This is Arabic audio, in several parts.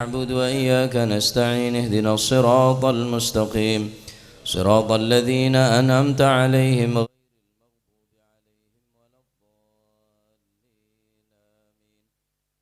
نعبد وإياك نستعين اهدنا الصراط المستقيم صراط الذين أنعمت عليهم غير المغضوب عليهم ولا الضالين.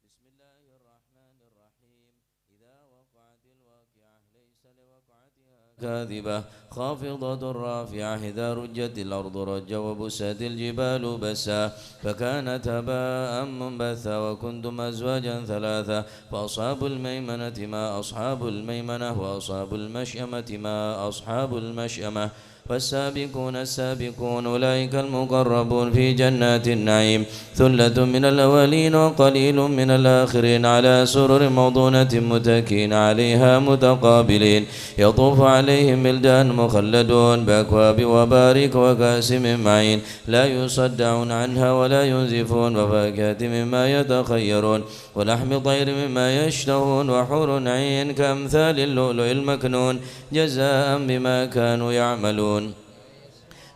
بسم الله الرحمن الرحيم. إذا وقعت الواقعة ليس لوقعتها كاذبة خافضة رافعة إذا رجت الأرض رجا وبست الجبال بسا فكانت هباء منبثا وكنتم أزواجا ثلاثة فأصحاب الميمنة ما أصحاب الميمنة وأصحاب المشأمة ما أصحاب المشأمة والسابقون السابقون أولئك المقربون في جنات النعيم ثلة من الأولين وقليل من الآخرين على سرر موضونة متكئين عليها متقابلين يطوف عليهم ولدان مخلدون بأكواب وبارك وكأس من معين لا يصدعون عنها ولا ينزفون وفاكهة مما يتخيرون ولحم طير مما يشتهون وحور عين كأمثال اللؤلؤ المكنون جزاء بما كانوا يعملون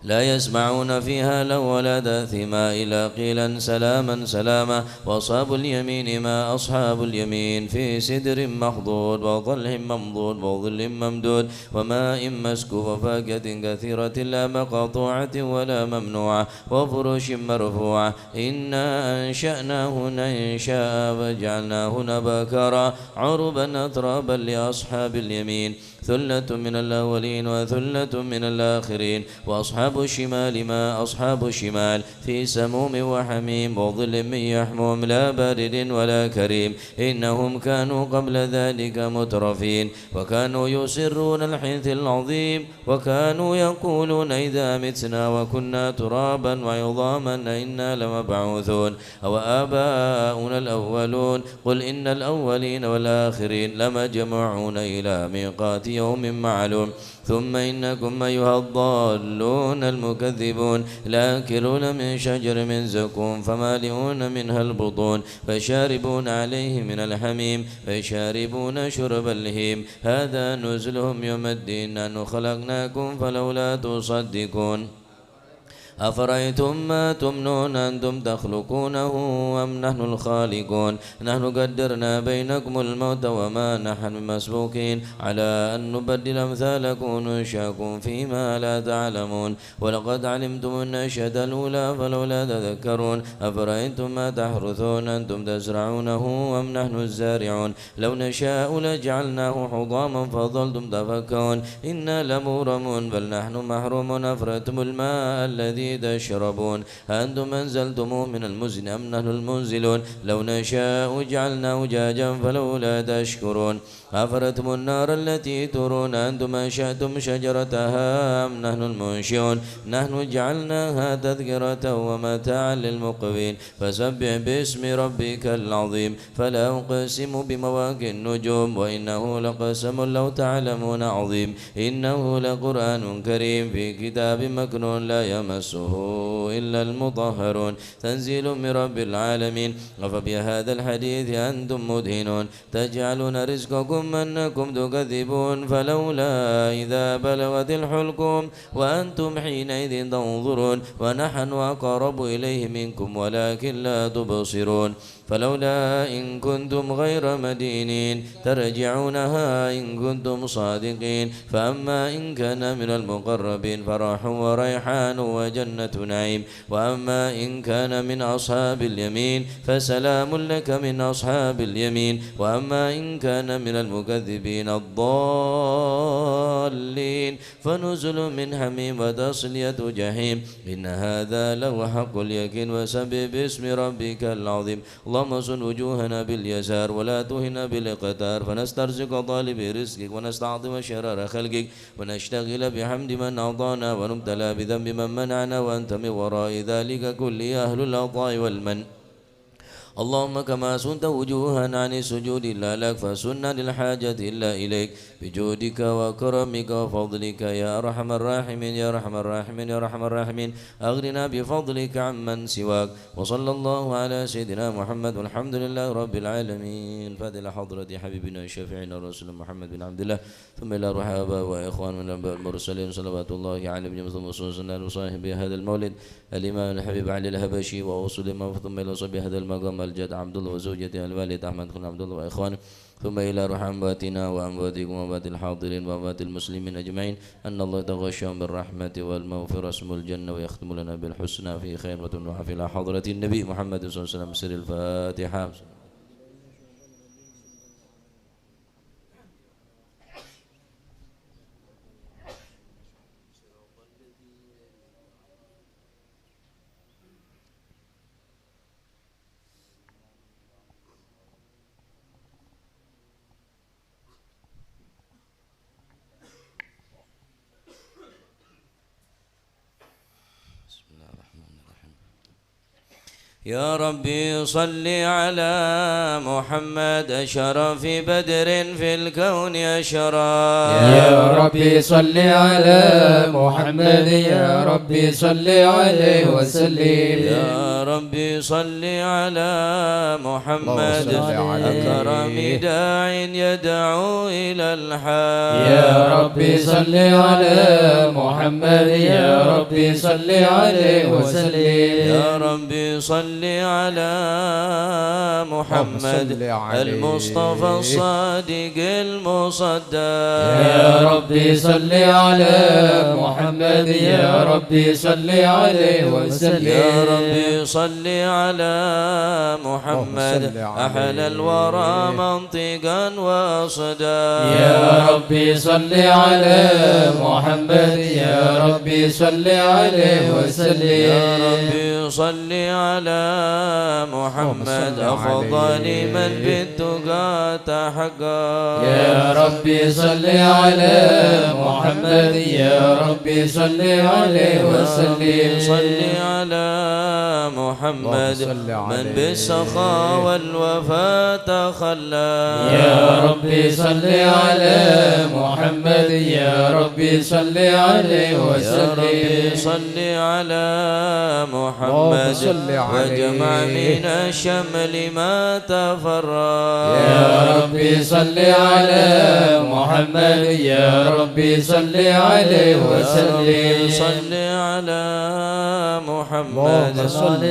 لا يسمعون فيها لغوا ولا تأثيما إلا قيلا سلاما سلاما وأصحاب اليمين ما أصحاب اليمين في سدر مخضود وظل ممضود وظل ممدود وماء مسكوب وفاكهة كثيرة لا مقطوعة ولا ممنوعة وفرش مرفوعة إنا أنشأناهن إنشاء فجعلناهن بكرا عربا أترابا لأصحاب اليمين ثلة من الأولين وثلة من الآخرين وأصحاب الشمال ما أصحاب الشمال في سموم وحميم وظل من يحموم لا بارد ولا كريم إنهم كانوا قبل ذلك مترفين وكانوا يسرون الحنث العظيم وكانوا يقولون إذا متنا وكنا ترابا وعظاما إنا لمبعوثون أو آباؤنا الأولون قل إن الأولين والآخرين لمجموعون إلى ميقات يوم معلوم ثم إنكم أيها الضالون المكذبون لآكلون من شجر من زقوم فمالئون منها البطون فشاربون عليه من الحميم فشاربون شرب الهيم هذا نزلهم يوم الدين نحن خلقناكم فلولا تصدقون أفرأيتم ما تمنون أنتم تخلقونه أم نحن الخالقون نحن قدرنا بينكم الموت وما نحن مسبوقين على أن نبدل أمثالكم وننشأكم فيما لا تعلمون ولقد علمتم النشأة الأولى فلولا تذكرون أفرأيتم ما تحرثون أنتم تزرعونه أم نحن الزارعون لو نشاء لجعلناه حطاما فظلتم تفكرون إنا لمغرمون بل نحن محرومون أفرأيتم الماء الذي تشربون أنتم أنزلتموه من المزن أم نحن المنزلون لو نشاء جعلناه جاجا فلولا تشكرون أفرأيتم النار التي ترون أنتم أنشأتم شجرتها أم نحن المنشئون نحن جعلناها تذكرة ومتاعا للمقوين فسبح باسم ربك العظيم فلا أقسم بمواقع النجوم وإنه لقسم لو تعلمون عظيم إنه لقرآن كريم في كتاب مكنون لا يمسه إلا المطهرون تنزيل من رب العالمين أفبهذا الحديث أنتم مدهنون تجعلون رزقكم أنكم تكذبون فلولا إذا بلغت الحلقوم وأنتم حينئذ تنظرون ونحن أقرب إليه منكم ولكن لا تبصرون فلولا إن كنتم غير مدينين ترجعونها إن كنتم صادقين فأما إن كان من المقربين فراح وريحان وجنة نعيم وأما إن كان من أصحاب اليمين فسلام لك من أصحاب اليمين وأما إن كان من المكذبين الضالين فنزل من حميم وتصلية جحيم إن هذا لهو حق اليقين وسبح باسم ربك العظيم اللهم صن وجوهنا باليسار ولا تهنا بالاقتار فنسترزق طالب رزقك ونستعظم شرار خلقك ونشتغل بحمد من أعطانا ونبتلى بذنب من منعنا وأنت من وراء ذلك كل أهل العطاء والمن اللهم كما سنت وجوهنا عن السجود إلا لك فسنة للحاجة إلا إليك بجودك وكرمك وفضلك يا أرحم الراحمين يا أرحم الراحمين يا أرحم الراحمين أغننا بفضلك عمن سواك وصلى الله على سيدنا محمد والحمد لله رب العالمين فضل حضرة حبيبنا شفيعنا الرسول محمد بن عبد الله ثم إلى روح آباء وإخوان من الأنبياء المرسلين صلوات الله عليهم ثم وصلنا وصاحب هذا المولد الإمام الحبيب علي الهبشي ووصل ثم إلى صبي هذا المقام والجد عبد الله وزوجته الوالد أحمد بن عبد الله وإخوانه، ثم إلى روح أمواتنا وأمواتكم وأموات الحاضرين وأموات المسلمين أجمعين، أن الله يتغشاهم بالرحمة والمغفرة اسم الجنة ويختم لنا بالحسنى في خير وفي إلى حضرة النبي محمد صلى الله عليه وسلم. سر الفاتحة. يا ربي صل على محمد أشرف بدر في الكون أشرف. يا ربي صل على محمد يا ربي صل عليه وسلم. يا ربي صل على محمد أكرم داع يدعو إلى الحق. يا ربي صل على محمد يا ربي صل عليه وسلم. يا ربي صل على محمد المصطفى الصادق المصدق. يا ربي صل على محمد يا ربي صل عليه وسلم. يا ربي صل على محمد أحلى الورى منطقا وصدا. يا ربي صل على محمد يا ربي صل عليه وسلم. يا ربي صل على محمد أفضل من بالتقى تحقق. يا ربي صل على محمد يا ربي صل عليه وسلم. صل على محمد من بالسخاء والوفاء تخلى. يا ربي صل على محمد يا ربي صل عليه وسلم. يا ربي صل على محمد واجمع من الشمل ما تفرق. يا ربي صل على محمد يا ربي صل عليه وسلم. صل على محمد صل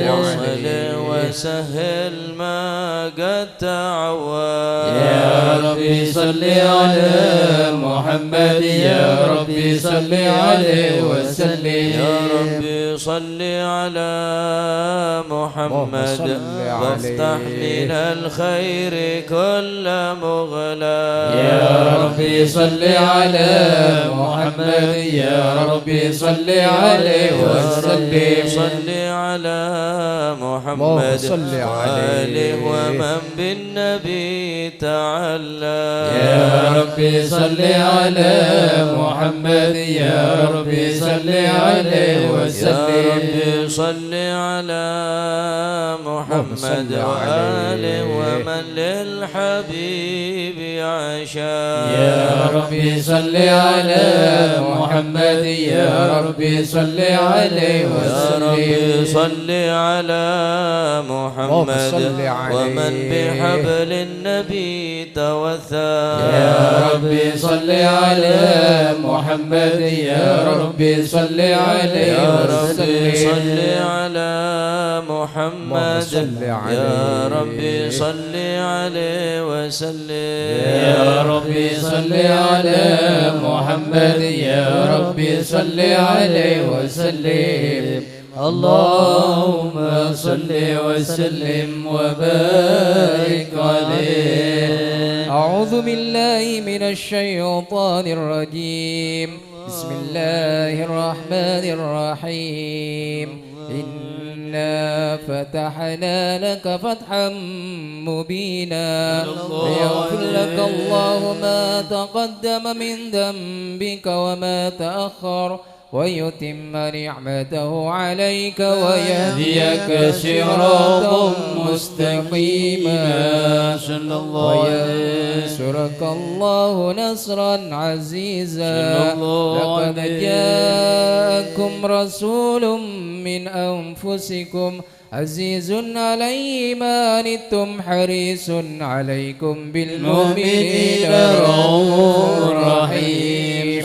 وسهل ما قد تعود. يا ربي صل على محمد يا ربي صل عليه وسلم. يا ربي صل على محمد وافتح من الخير كل مغلق. يا ربي صل على محمد يا ربي صل عليه وسلم. صل على محمد وآله ومن بالنبي تعلى. يا ربي صل على محمد يا ربي صل عليه وسلم. يا ربي صل على محمد وآله ومن للحبيب عشا. يا ربي صل على محمد يا ربي صل عليه وسلم. يا ربي صل على محمد ومن بحبل النبي توثى. يا ربي صل على محمد يا ربي صل عليه وسلم. يا ربي صل على محمد يا ربي صل عليه وسلم. يا ربي صل على محمد يا ربي صل عليه وسلم. اللهم صل وسلم وبارك عليه. أعوذ بالله من الشيطان الرجيم. بسم الله الرحمن الرحيم. إنا فتحنا لك فتحا مبينا ليغفر لك الله ما تقدم من ذنبك وما تأخر ويتم نعمته عليك ويهديك صراطا مستقيما وينصرك الله نصرا عزيزا. لقد جاءكم رسول من أنفسكم عزيز عليه ما عنتم حريص عليكم بالمؤمنين رؤوف رحيم.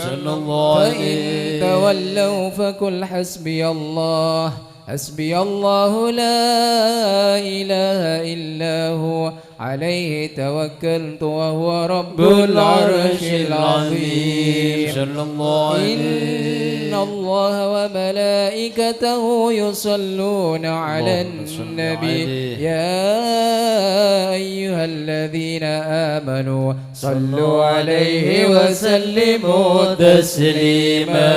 فإن تولوا فقل حسبي الله حسبي الله لا إله إلا هو عليه توكلت وهو رب العرش العظيم صلى الله عليه إن الله وملائكته يصلون على النبي يا أيها الذين آمنوا صلوا عليه وسلموا تسليما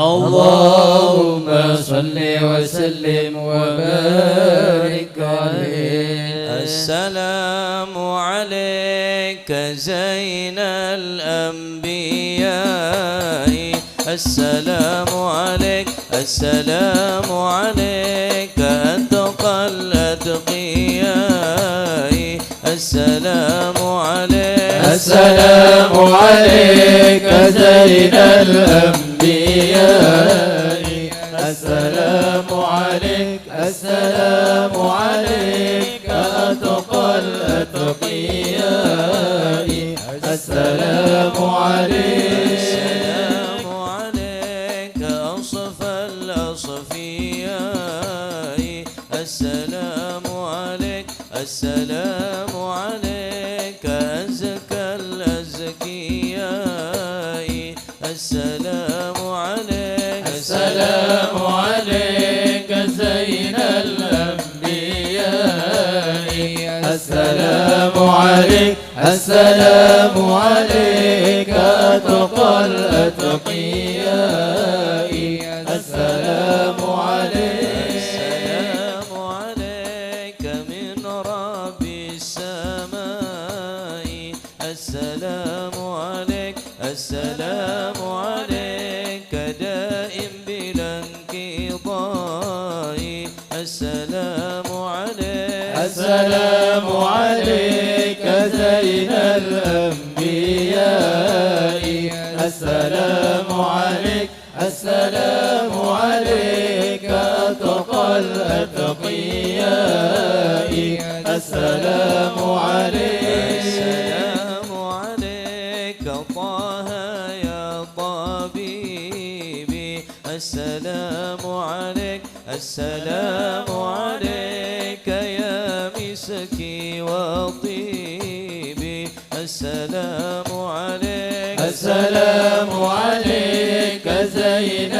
اللهم صل وسلم وبارك عليه السلام عليك زين الأنبياء السلام عليك السلام عليك أتقى الأتقياء السلام عليك السلام عليك زين الأنبياء السلام عليك السلام عليك أتقى الأتقياء السلام عليك السلام عليك أصف الأصفياء السلام عليك السلام عليك أزكى الأزكياء السلام عليك السلام عليك زين الأنبياء السلام عليك السلام عليك أتقى الأتقياء السلام عليك السلام عليك من رب السماء السلام عليك السلام عليك دائم بلا انقضاء السلام عليك السلام عليك زين الأنبياء السلام عليك السلام عليك أتقى الأتقياء السلام عليك السلام عليك طه يا طبيبي السلام عليك السلام عليك يا مسكي وطيبي السلام عليك السلام عليك زين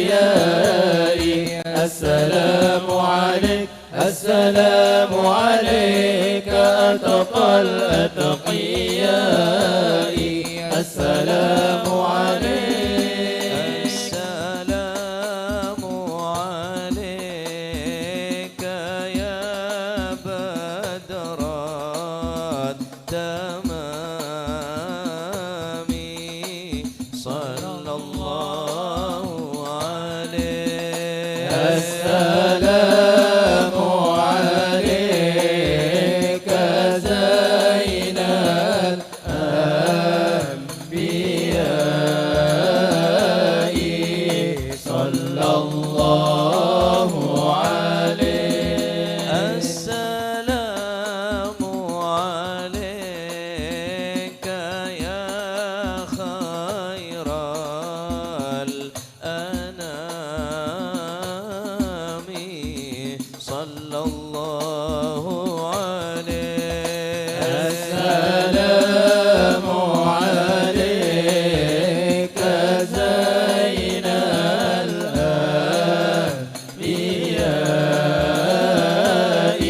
الأنبياء السلام عليك السلام عليك أتقى الأتقياء السلام عليك السلام عليك يا بدر التمام صلى الله عليه السلام عليك زين الأنبياء صلى الله عليه السلام عليك يا خير الأنام صلى الله عليه السلام عليك زين الأنبياء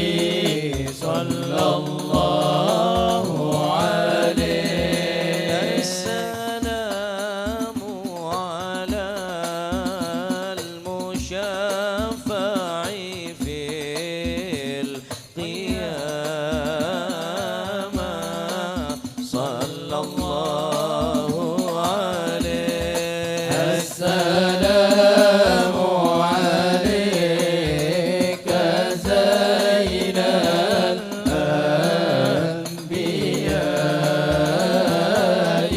صلى الله عليه السلام على المشفع في القيامة صلى الله عليه السلام عليك زين الأنبياء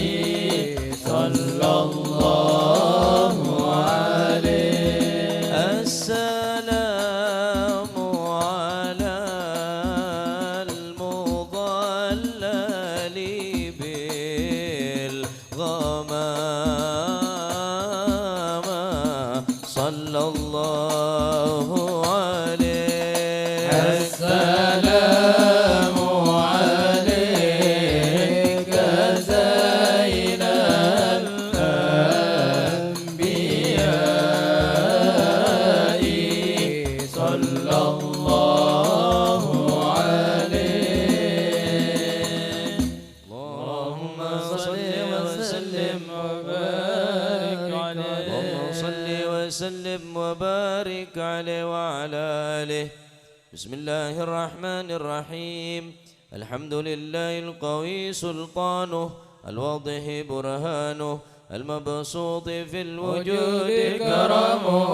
صلى الله عليه السلام على المضلل بالغمامة صلى الله وسلم وبارك عليه وعلى آله. بسم الله الرحمن الرحيم. الحمد لله القوي سلطانه، الواضح برهانه، المبسوط في الوجود كرمه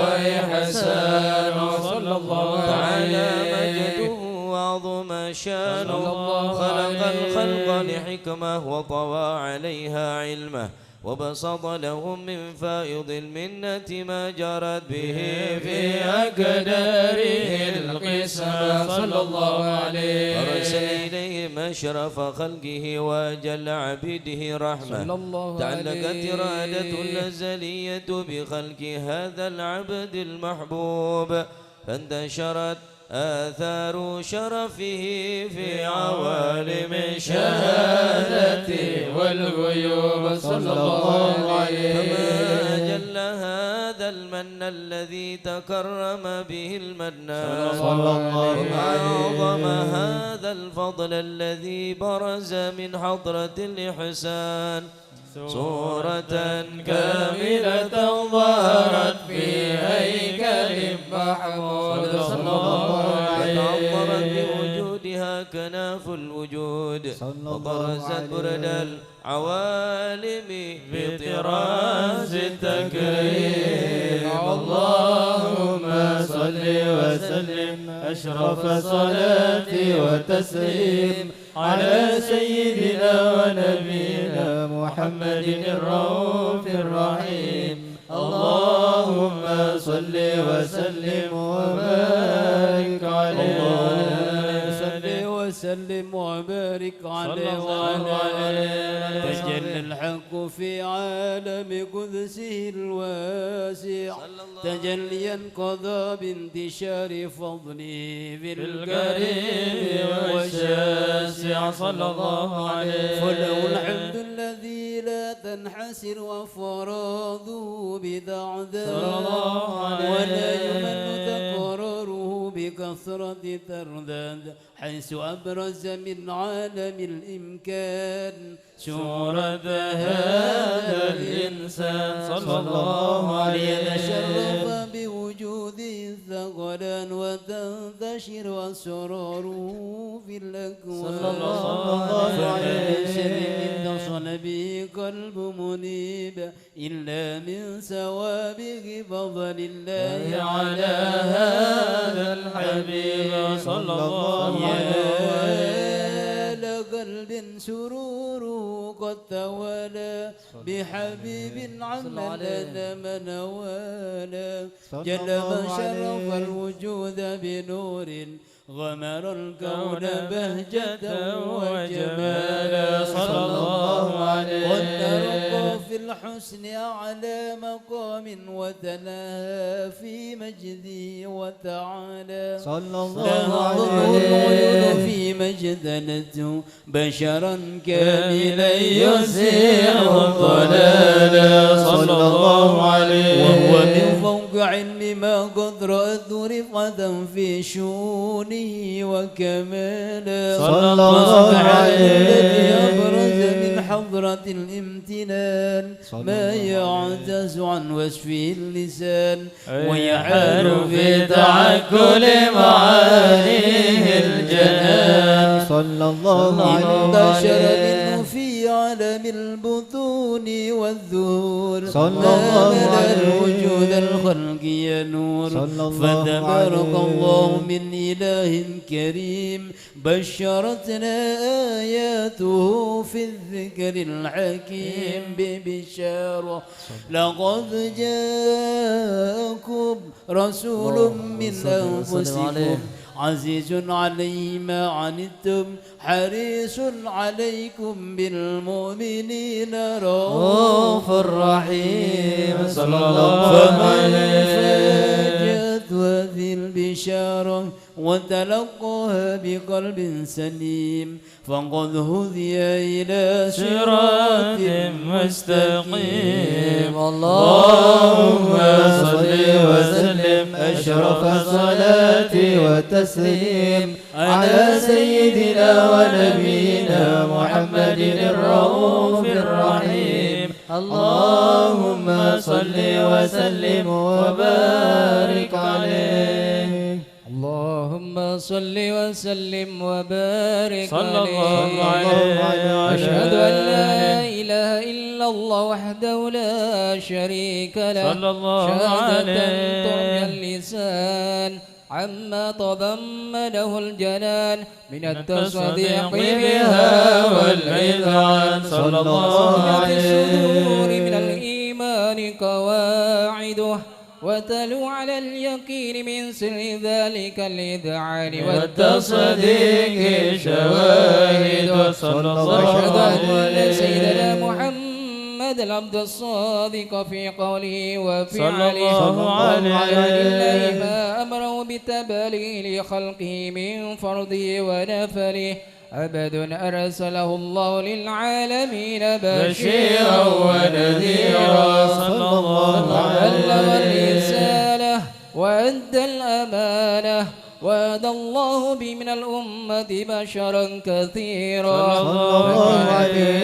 وإحسانه. صلى الله تعالى مجده وعظم شانه. خلق الخلق لحكمه وطوى عليها علمه، وبسط لهم من فائض المنة ما جرت به في أقداره القسمة. صلى الله عليه. أرسل إليهم أشرف خلقه وأجل عبيده رحمة. تعلقت إرادة الأزلية بخلق هذا العبد المحبوب، فانتشرت آثار شرفه في عوالم الشهادة والغيوب. صلى الله عليه. فما أجل هذا المن الذي تكرم به المنان، وما أعظم هذا الفضل الذي برز من حضرة الإحسان. صورة كاملة ظهرت في هيكل محمود. صلى الله عليه. تعطرت بوجودها كناف الوجود، وطرزت برد العوالم بطراز التكريم. اللهم صل وسلم أشرف صلاة وتسليم على سيدنا ونبينا محمد الرؤوف الرحيم. اللهم صل وسلم وبارك عليه. صل وسلم وبارك عليه. تجلى الحق في عالم قدسه الواسع، تجليا قضى بانتشار فضله في الكريم والشاسع. صلى الله عليه. فله الحمد الذي لا تنحسر وفراده بدعداد، ولا يمل تقرره بكثرة ترداد، حيث أبرز من عالم الإمكان سورة هذا الإنسان. صلى الله عليه. ليتشرف بوجوده ثقلان وتنتشر أسراره في الأكوان. صلى الله عليه. اتصل به قلب منيب إلا من سوابق فضل الله على هذا الحبيب. صلى الله عليه. لقلب سروره قد توالى بحبيب عمنا من والا، جل من شرف الوجود بنور غمر الكون بهجة وجمالا. صلى الله عليه. والترقى في الحسن أعلى مقام وتناهى في مجده وتعالى. صلى الله عليه. في مجدنته بشرا كاملا يسير ضلالا. صلى الله عليه. وهو من فوق علم ما قد رأت رفعة في شؤونه وكمالا. صلى الله عليه. الذي أبرز من حضرة الامتنان ما يعجز عن وصفه اللسان، ويحال في تعكل معانيه الجنان. صلى الله عليه. انتشر منه في عالم البطون والذور، صلى الله عليه. الوجود الخلق يا نور، فتبارك الله من إله كريم بشرتنا آياته في الذكر الحكيم ببشارة. لقد جاءكم رسول من أنفسكم عزيز عليه ما عنتم حريص عليكم بالمؤمنين رؤوف رحيم. صلى الله عليه. هذه البشارة وتلقاها بقلب سليم، فقد هدي إلى صراط مستقيم. اللهم صل وسلم أشرف الصلاة والتسليم على سيدنا ونبينا محمد الرؤوف الرحيم. اللهم صل صل وسلم وبارك عليه. اللهم صل وسلم وبارك صلى الله عليه. أشهد أن لا إله إلا الله وحده لا شريك له صلى الله شهادة عليه. ترجى اللسان عما تضمنه الجنان من التصديق بها والإذعان. صلى الله عليه. الصدور عليه. من الإيمان قواعده وتلو على اليقين من سر ذلك الإذعان والتصديق شواهد. صلى الله وأشهد أن عليه. سيدنا محمد العبد الصادق في قوله وفعله صلى الله عليه. لله ما أمره بتبليغ خلقه من فرضه ونفله عبد أرسله الله للعالمين بشيرا ونذيرا. صلى الله بلغ عليه. الرسالة وأدى الأمانة وهدى الله به من الأمة بشرا كثيرا. صلى الله عليه.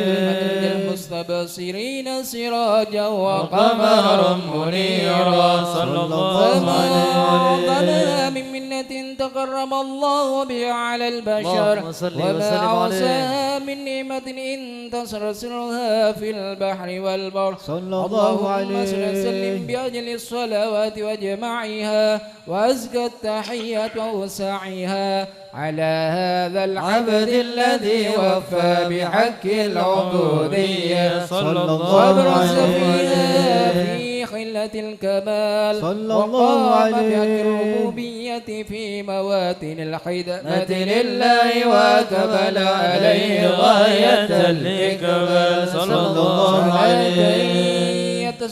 المستبصرين سراجا وقمرا منيرا. صلى الله عليه. فما من منة تكرم الله بها على البشر وما عصاها من نعمة إن تسرسلها في البحر والبر. اللهم صل وسلم بأجل الصلوات وجمعها وأزكى التحيات ووسعها على هذا العبد الذي وفى بحق العبودية صلى الله وابرز عليه. فيها في خلة الكمال وقام بحق الربوبية في مواتن الخدمة لله وكمل عليه غاية الإكمال. صلى الله عليه.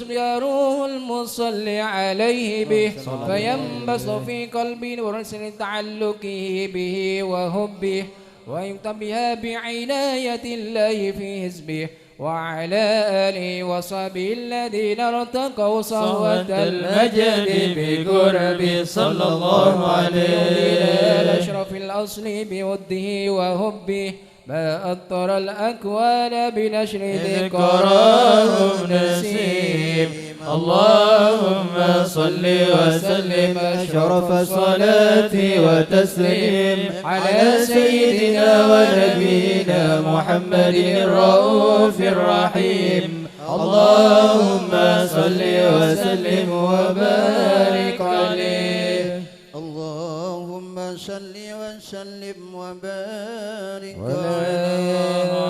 يروه المصلي عليه به فينبسط في قلبي ورسل تعلقه به وهبه ويكتب بها بعناية الله في حزبه وعلى آله وصحبه الذين ارتقوا صهوة المجد بقربه. صلى الله عليه. إلى أشرف الأصل بوده وهبه ما أطر الأكوان بنشر ذكراهم نسيم. اللهم صل وسلم شرف الصلاة وتسليم على سيدنا ونبينا محمد الرؤوف الرحيم. اللهم صل وسلم وبارك عليه. اللهم صل وسلم وبارك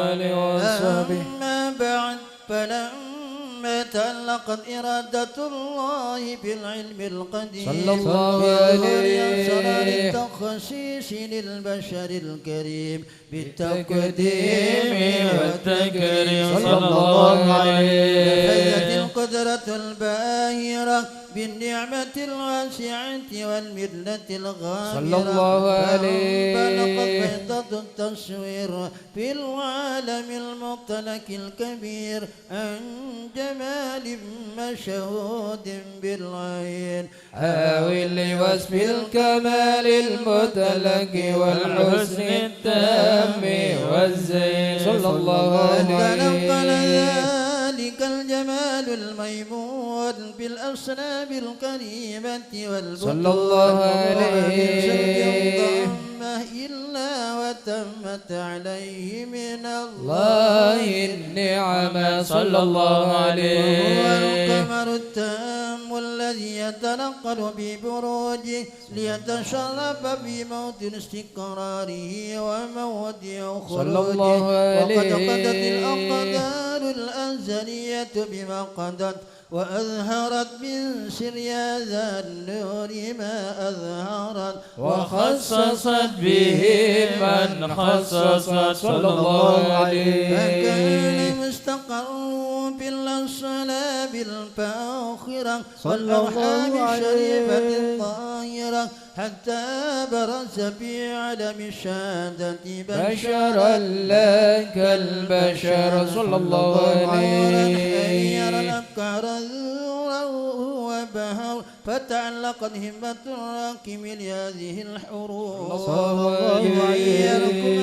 عليه وصحبه. أما بعد فلما تعلقت إرادة الله بالعلم القديم صلى الله عليه. بإظهار التخصيص للبشر الكريم بالتقديم والتكريم. صلى الله عليه. نفذت القدرة الباهرة بالنعمة الواسعة والمنة الغامرة صلى الله عليه. فانطلقت بيضة التصوير في العالم المطلق الكبير عن جمال مشهود بالعين حاول لوصف الكمال المطلق والحسن التام والزين. صلى الله تنقل عليه. ذلك الجمال الميمون بالأصنام الكريمة والبطون صلى الله عليه. إلا وتمت عليه من الله النعم. صلى الله عليه. هو القمر التام الذي يتنقل ببروجه ليتشرف بموت استقراره وموضع صلى خروجه. الله عليه. وقد قضت الأقدار الأزلية بما قضت وأظهرت من سر هذا النور ما أظهرت وخصصت به من خصصت. صلى الله عليه. فكان مستقر بالأصلاب الفاخرة والأرحام الشريفة الطاهرة حتى برز في عالم الشهادة بشرا لك البشر. صلى الله عليه. يرى الأفكار وبهر فتعلقت همة الراكم لهذه الحروف عليه.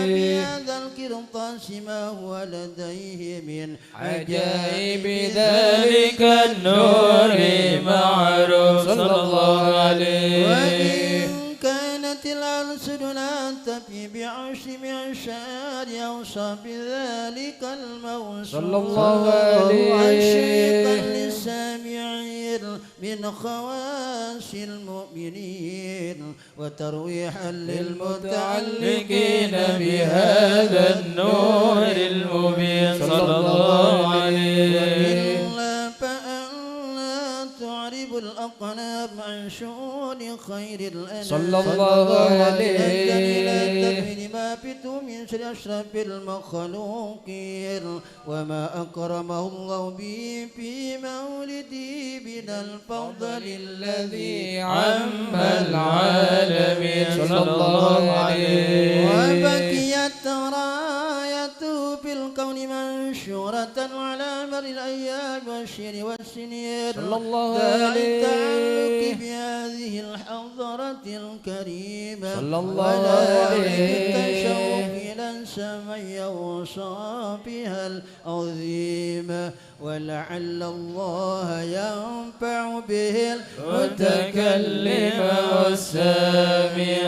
بهذا القرطاس ما هو لديه من عجائب ذلك النور معروف صلى الله عليه. وإن كانت الألسن لا تفي بعشر معشار أوصى بذلك الموصوف صلى الله عليه. عشيقا للسامعين من خواص المؤمنين وترويحا للمتعلقين بهذا النور المبين صلى الله عليه. وإلا فألا تعرب الأقلام عن شؤون خير الأنام صلى الله عليه. إلى تكمل ما بتو من أشرف المخلوقين وما أكرمه الله به في مولدي من الفضل الذي عم العالمين صلى الله عليه. وبكيت رايته في الكون منشورة على مر الأيام والشهر والسنين صلى الله عليه. عليه. بهذه الحضرة الكريمة صلى الله عليه. التشوق إلى السماء وصافها العظيمة ولعل الله ينفع به المتكلم والسامع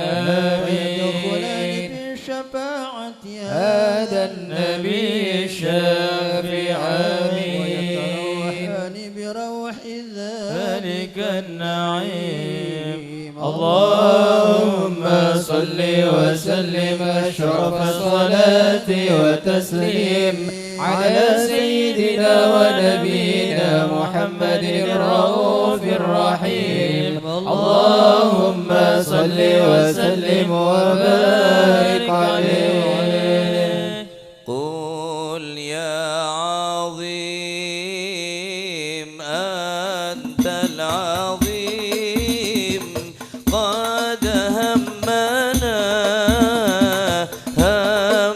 ويدخلان آمين. في شفاعة هذا النبي الشافع آمين. ويتروحان بروح ذلك النعيم. اللهم صل وسلم أشرف الصلاة وتسليم على سيدنا ونبينا محمد الرؤوف الرحيم. اللهم صل وسلم وبارك عليه. قل يا عظيم أنت العظيم قد همنا هم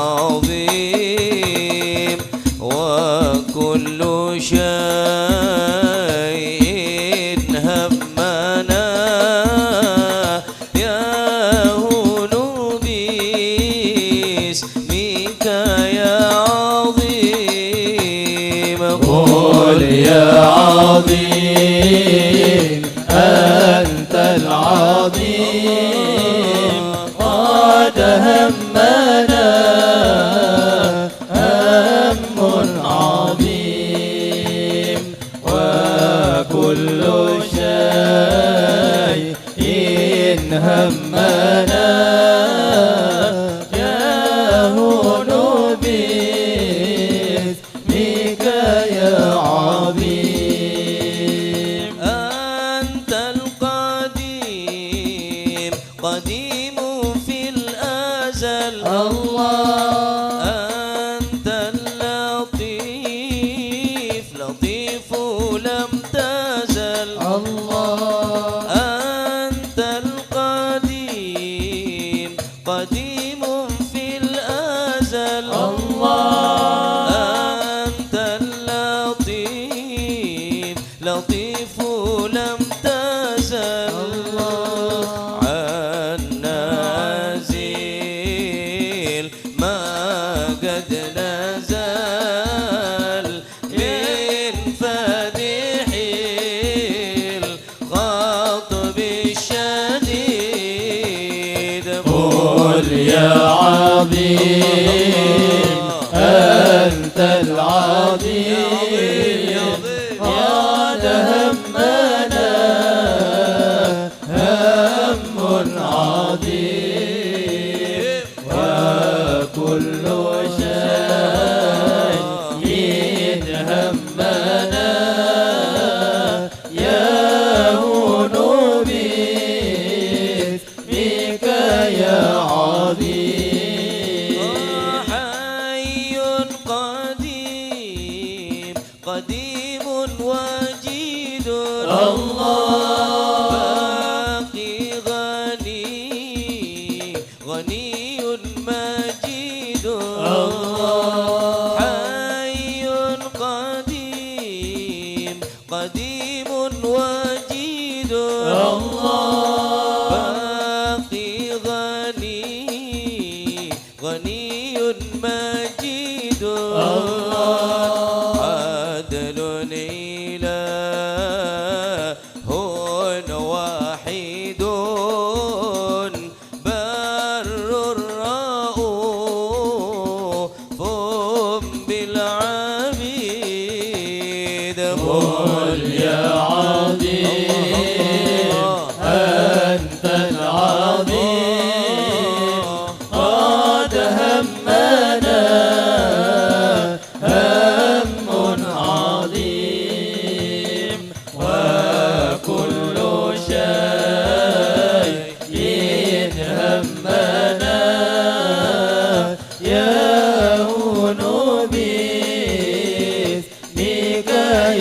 عظيم وكل شيء همنا يهون باسمك يا عظيم. قل يا عظيم أنت العظيم قد همنا هم عظيم وكل شيء همنا يهون باسمك يا عظيم. أنت القديم قديم في الأزل الله. أنت اللطيف لطيف لم تزل الله. أنت القديم قديم في الأزل الله. أنت اللطيف لطيف لم تزل عنا زيل ما قد نزل من فدح الخطب الشديد. قل يا عظيم أنت العظيم قد همنا هم عظيم وكل شيء همنا يهون باسمك يا عظيم. مجيد عدل إله واحد بر رؤوف بالعبيد قل يا عظيم أنت العظيم قد همنا هم عظيم وكل شيء همنا يهون باسمك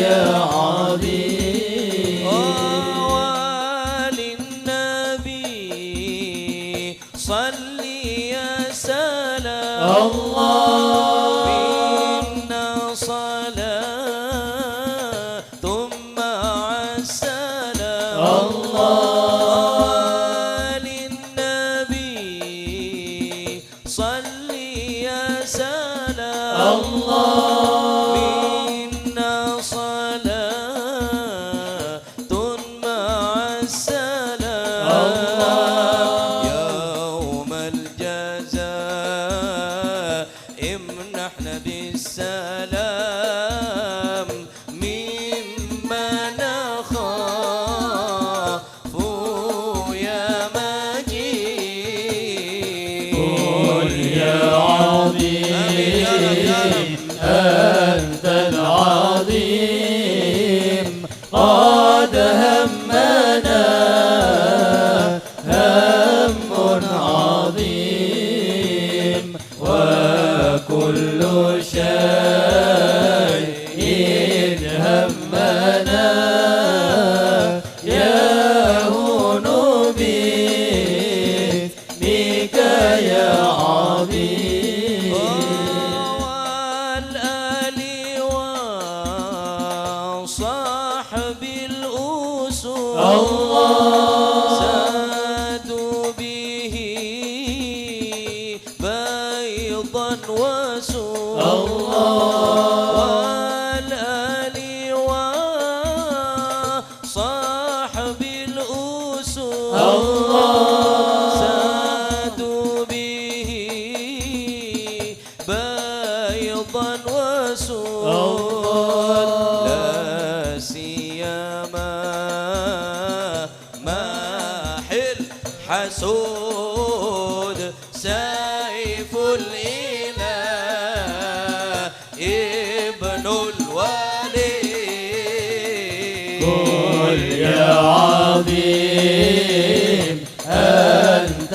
يا عظيم وللنبي صل يا سلام الله منا صلاة مع السلام الله للنبي صل يا سلام الله منا صلاة مع السلام يوم الجزاء امنحنا بالسلام مما نخاف يا مجيد قل يا عظيم أنت العظيم قد همنا هم عظيم وكل شيء همنا يهون باسمك يا عظيم والآل وصحب الأسود الله زادوا به بيضا وسود والآل وصحب الأسود زادوا به بيضا وسود لا سيما ماحل حسود سيف الإله ابن الوليد قل يا عظيم أنت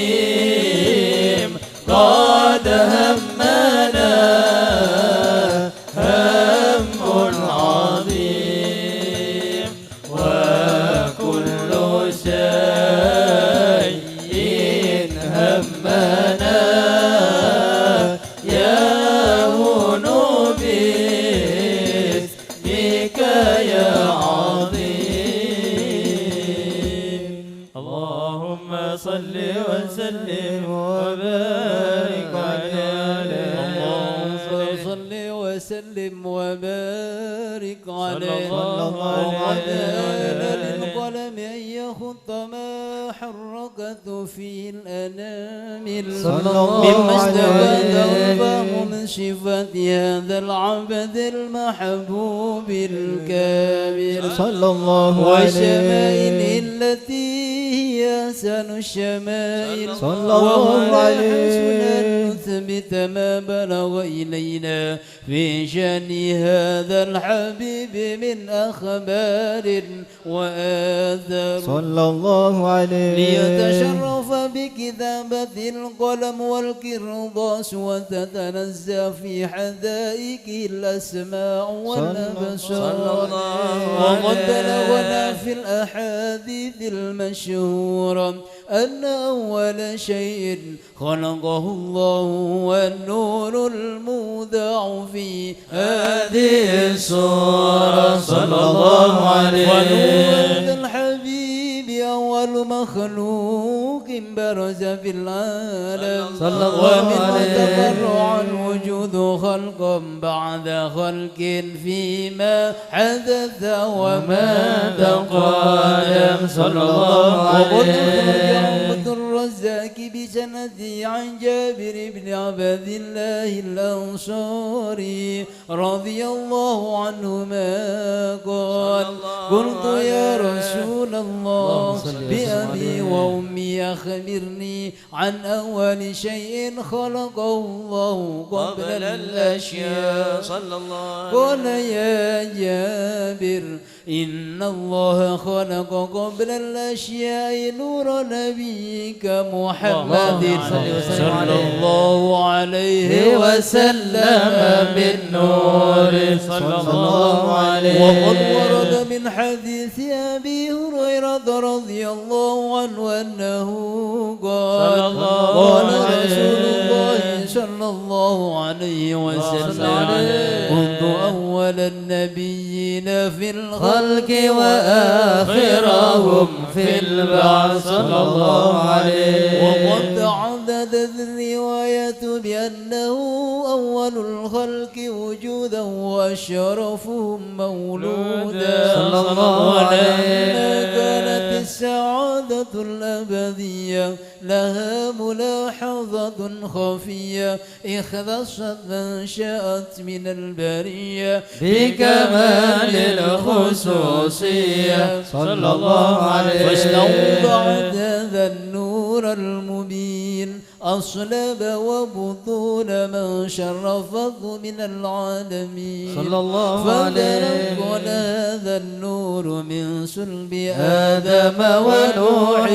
العظيم قد همنا هم عظيم وكل شيء همنا يهون باسمك يا عظيم اللهم صل وسلم وبارك عليه اللهم صل وسلم وبارك عليه الله عليه للقلم أن يخط ما حركته في الأنام صلى الله مما استوى عليه دربه من صفات هذا العبد المحبوب الكامل صلى الله وشمائل التي هي أحسن الشمائل صلى الله عليه حسن نثبت ما بلغ إلينا في شأن هذا الحبيب من أخبار وآثار صلى الله عليه ليتشرف بكتابة القلم والكرطاس وتتنزه في حدائق الأسماع والأبصار وقد بلغنا في الأحاديث المشهورة أن أول شيء خلقه الله والنور المودع في هذه السورة صلى الله عليه ونور الحبيب أول مخلوق برز في العالم صلى الله ومن عليه تفرع الوجود خلقا بعد خلق فيما حدث وما تقدم صلى الله عليه عبد الرزاق بسندي عن جابر بن عبد الله الأنصاري رضي الله عنهما قال قلت يا رسول الله بأبي وأمي أخبرني عن أول شيء خلقه الله قبل الأشياء صلى الله عليه قال يا جابر إن الله خلق قبل الأشياء نور نبيك محمد صلى الله عليه وسلم بالنور صلى الله عليه. وقد ورد من حديث أبي هريرة رضي الله عنه أنه قال قال رسول الله صلى الله عليه وسلم كنت أول النبيين في الخلق وآخرهم في البعث صلى الله عليه. وقد عددت الرواية بأنه أول الخلق وجودا وأشرفهم مولودا صلى الله عليه. كانت السعادة الأبدية لها ملاحظة خفية اختصت من شاءت من البرية بكمال الخصوصية صلى الله عليه. فاستوضعت هذا النور المبين أصلب وبطون من شرفه من العالمين صلى الله عليه. فتنقل هذا النور من صلب آدم ونوح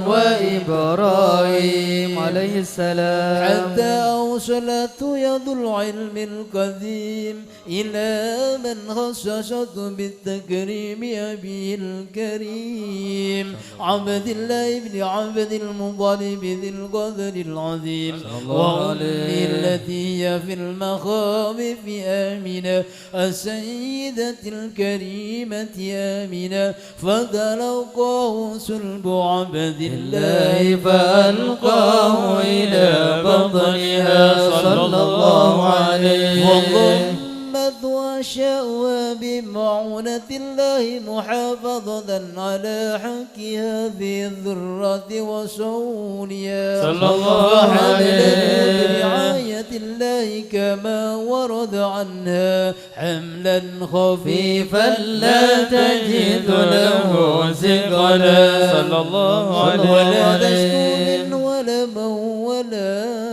وإبراهيم عليه السلام حتى أوصلت يد العلم القديم إلى من خصصت بالتكريم أبيه الكريم عبد الله بن عبد المطلب ذي القدر العظيم وأمي التي هي في المخاوف آمنة السيدة الكريمة آمنة فتلقاه صلب عبد الله فألقاه إلى بطنها صلى الله عليه. وضمت وشأوى بمعونة الله محافظة على حق هذه الذرة وصونها صلى الله عليه. برعاية الله كما ورد عنها حملا خفيفا لا تجد له ثقلا صلى الله عليه. ولا تشكو ولا من ولا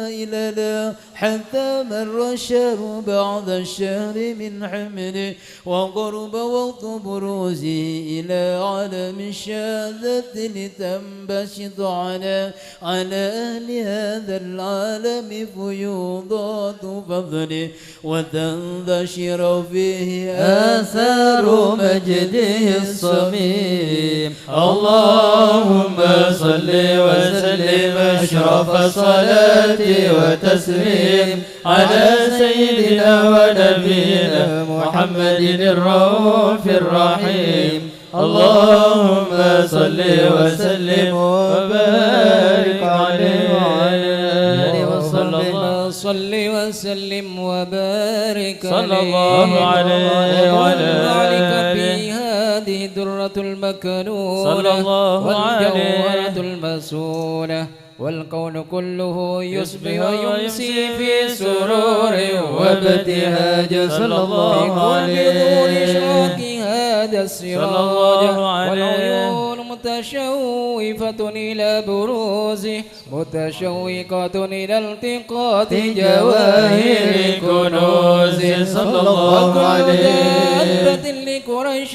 إلى حتى مر الشهر بعد الشهر من حمله وقرب وقت بروزه إلى عالم الشهادة لتنبسط على أهل هذا العالم فيوضات فضله وتنتشر فيه آثار مجده الصميم. اللهم صل وسلم أشرف صلاة وتسليم على سيدنا ونبينا محمد الرؤوف الرحيم. اللهم صل وسلم وبارك عليه وعلى آله وصحبه. صل وسلم وبارك صلى الله عليه وعلى آله في آله. هذه الدرة المكنونة صلى الله عليه. والجوهرة المسونة والكون كله يصبح ويمسي في سرور وابتهاج صلى الله عليه. بكل ظهور إشراق هذا السراج صلى الله عليه. والعيون متشوفة إلى بروزه متشوقة إلى التقاط جواهر كنوزه صلى الله عليه. دابة لقريش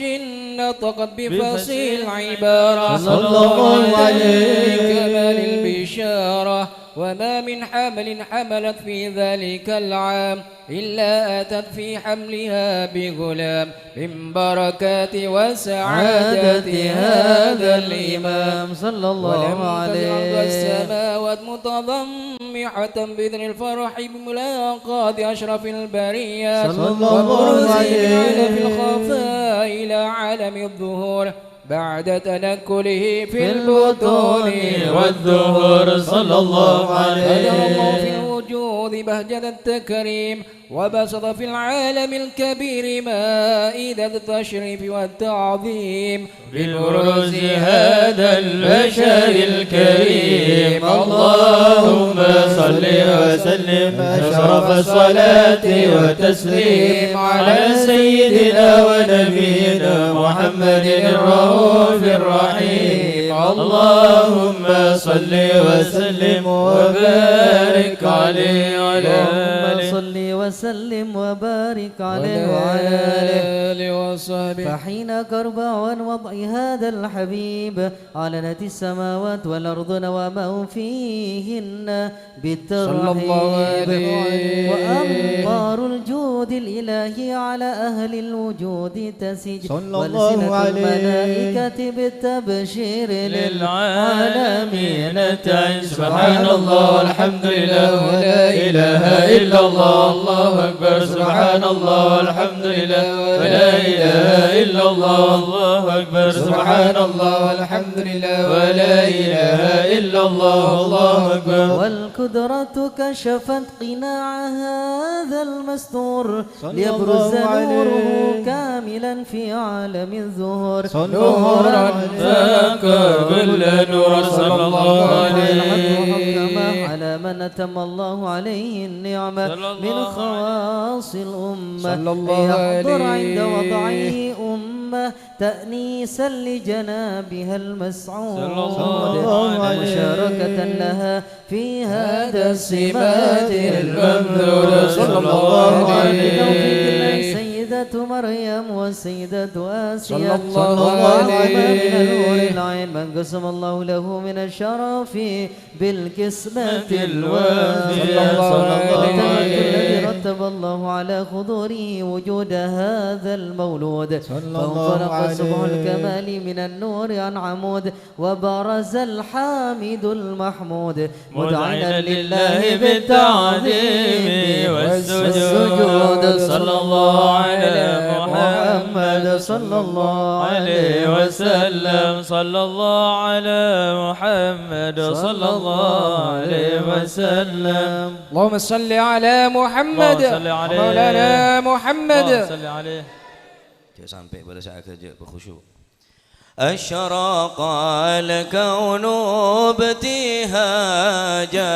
نطقت بفصيل العبارة صلى الله عليه. كمال البشارة وما من حمل حملت في ذلك العام إلا أتت في حملها بغلام من بركات وسعادة هذا الإمام صلى الله عليه. والسماوات متضمحة بإذن الفرح بملاقات أشرف البريات صلى الله عليه. في الخفاء إلى عالم الظهور بعد تنكله في البطون والدهور صلى الله عليه. بدر الله في الوجود بهجة التكريم وبسط في العالم الكبير مائدة التشريف والتعظيم ببروز هذا البشر الكريم. اللهم صل وسلم أشرف الصلاة والتسليم على سيدنا ونبينا محمد الرؤوف الرحيم. اللهم صل وسلم وبارك عليه وعلى آله. صل وسلم وبارك عليه وعلى آله وصحبه. فحين كرب عن وضع هذا الحبيب علنت السماوات والأرض وما فيهن بالترحيب وأنظار الجود الإلهي على أهل الوجود تسج والسنة الملائكة بالتبشير للعالمين تعج. سبحان الله والحمد لله ولا إله إلا الله. الله أكبر. سبحان الله والحمد لله ولا إله إلا الله. الله أكبر. سبحان الله والحمد لله ولا إله إلا الله. الله أكبر. والقدرة كشفت قناع هذا المستور ليبرز نوره كاملا في عالم الظهور. نورا ذاك كل نور صلى الله عليه. على من أتم الله عليه النعمة من خواص الأمة يحضر عند وضعه أمة تأنيسا لجنابها المسعود ومشاركة لها في هذا السمات الممدود. صلى الله عليه. سيدة مريم وسيدة آسيا صلى الله عليه. من نور العين من قسم الله له من الشرف بالكسمة الوافية. الذي رتب الله على خضوره وجود هذا المولود فانطلق صبح الكمال من النور عن عمود وبرز الحامد المحمود مدعنا لله بالتعظيم والسجود. صلى الله على محمد صلى الله عليه وسلم. صلى الله على محمد صلى الله عليه وسلم. اللهم صل على محمد مولانا محمد. صل عليه. sampai pada saat kerja berkhusyuk. أشرق الكون ابتهاجا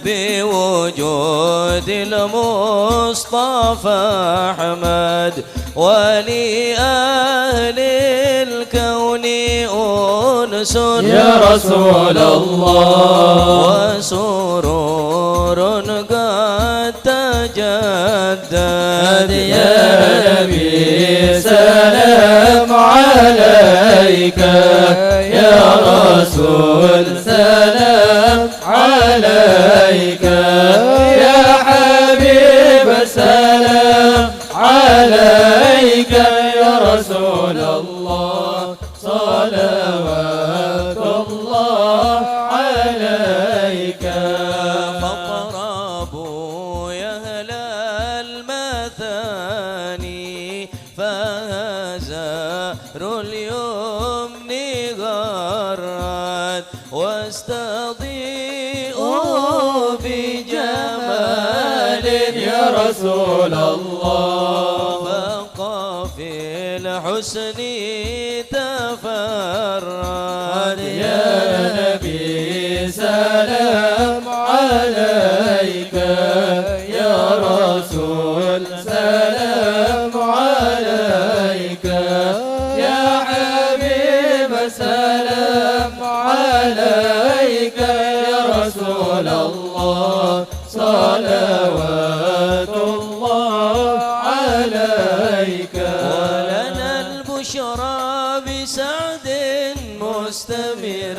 بوجود المصطفى أحمد ولأهل الكون أنس يا رسول الله وسرور قد تجدد. يا نبي سلام عليك يا رسول سلام عليك يا حبيب سلام عليك يا رسول الله صلوات الله عليك. فاضربوا يا أهل المثاني فهزار اليمن غرت واستضيئوا بجمال يا رسول الله. بقى في الحسن تفرد. يا نبي سلام عليك يا رسول سلام عليك يا حبيب سلام عليك يا رسول الله صلوات الله عليك. ولنا البشرى بسعد مستمر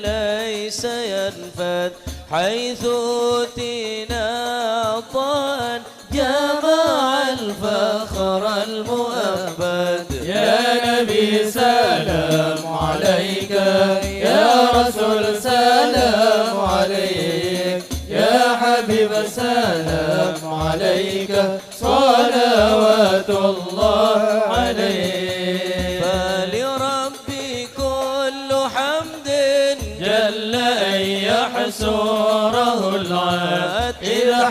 ليس ينفد حيث أوتينا طان جمع الفخر المؤبد. يا نبي سلام عليك يا رسول سلام عليك يا حبيب سلام عليك صلوات الله عليك. فلرب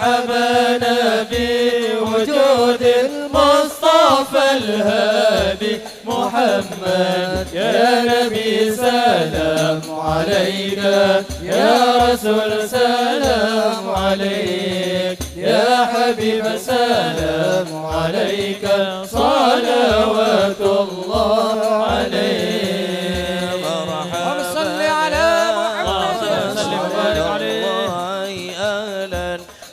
حبانا بوجود المصطفى الهادي محمد. يا نبي سلام عليك، يا رسول سلام عليك، يا حبيب سلام عليك، صلوات الله عليك. مرحبا صل على محمد أهلا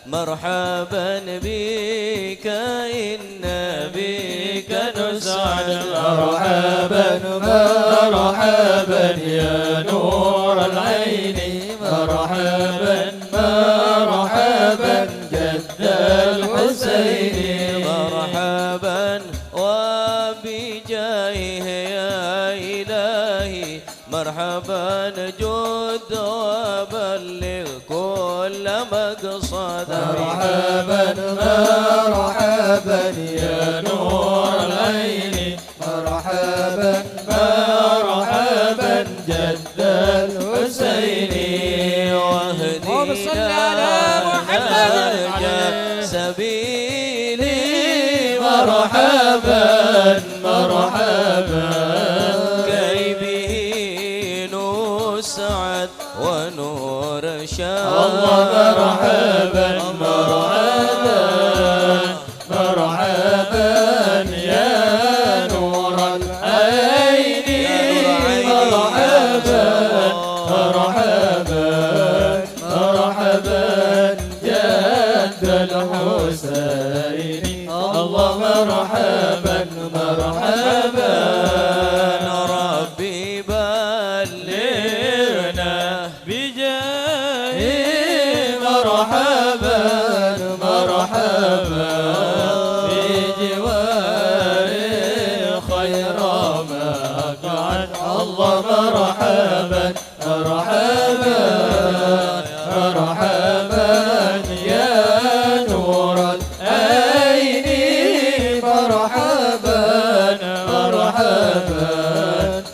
مرحبا بك إن بك نسعد. مرحبا مرحبا يا نور العين، مرحبا مرحبا جد الحسين، مرحبا وبجاهه يا إلهي، مرحبا جد وبلغ كل مقصد. مرحبا مرحبا يا نور العين، مرحبا مرحبا جد الحسين، واهدنا نهج سبيلي. مرحبا مرحبا كي به نسعد ونور شاد. الله مرحبا مرحبا مرحبا يا نور العين، مرحبا مرحبا مرحبا جد الحسين. الله مرحبا مرحبا ربي بلغنا بجاه. مرحبا مرحبا بجوار خير مقعد. الله مرحبا مرحبا مرحبا يا نور العين، مرحبا مرحبا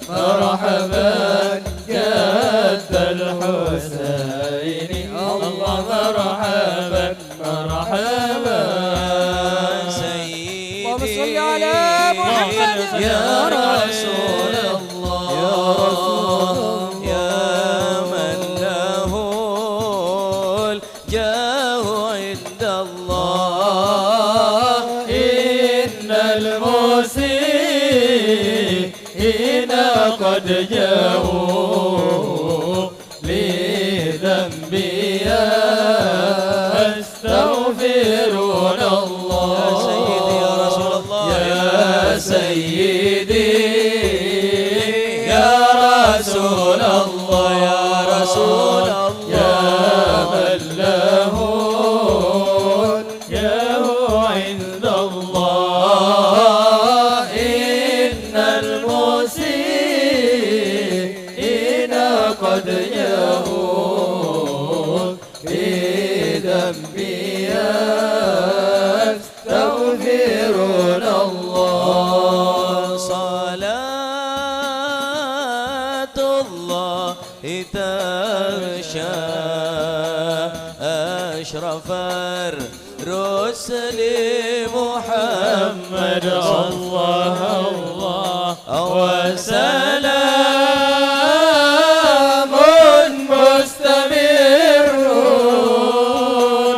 مرحبا جد الحسين. الله مرحبا مرحبا سيدي اللهم صل على محمد يا رسول الله، يا من له الجاه عند الله. إن المسيئين قد جاءوا لذنبي يستغفرون الله. يا سيدي يا رسول الله، يا سيدي يا رسول الله، يا رسول الله، يا من له الجاه عند الله. إن المسيئين قد جاءوا بذنبي يستغفرون الله. صلاة الله تغشى أشرف الرسل محمد. الله الله وسلام مستمر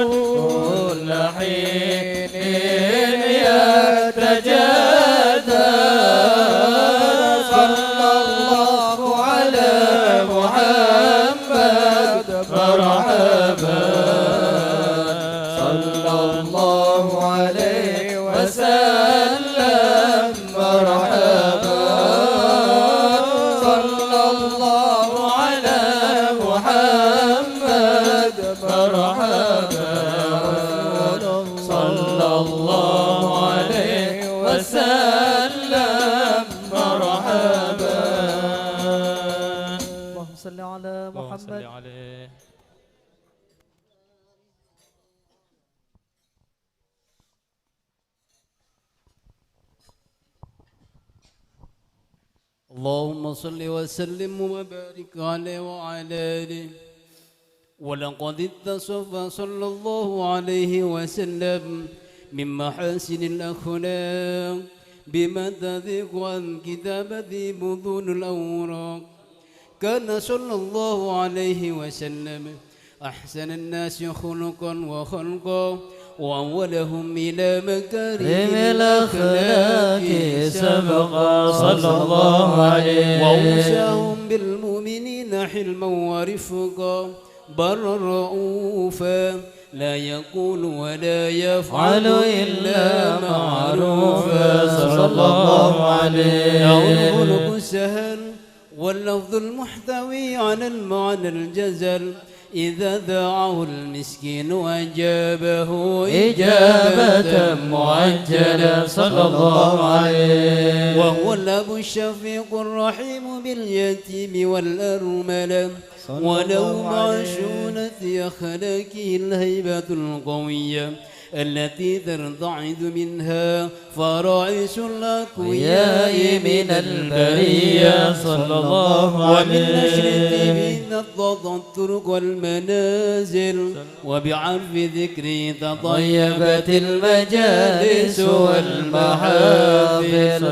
كل حين يتجدد. صلى الله على محمد مرحبا، صلى الله عليه وسلم مرحبا، صلى الله على محمد مرحبا، صلى الله عليه وسلم مرحبا. اللهم صل على محمد. اللهم صل وسلم وبارك عليه وعلى آله ولقد اتصف صلى الله عليه وسلم من محاسن الأخلاق بما تذيق عن كتابة بطون الأوراق. كان صلى الله عليه وسلم أحسن الناس خلقا وخلقا وأولهم إلى مكارم الأخلاق سبقا صلى الله عليه. وأوصاهم بالمؤمنين حلما ورفقا برا رؤوفا لا يقول ولا يفعل إلا معروفا صلى الله عليه. الخلق السهل واللفظ المحتوي على المعنى الجزل إذا دعاه المسكين أجابه إجابة معجلة صلى الله عليه. وهو الأب الشفيق الرحيم باليتيم والأرملة ولو مع شونة أخلاقه الهيبة القوية التي ترتعد منها فرائس الأقوياء من البرية صلى الله عليه. ومن نشر من الطرق والمنازل وبعرف ذكره تطيبت المجالس والمحافل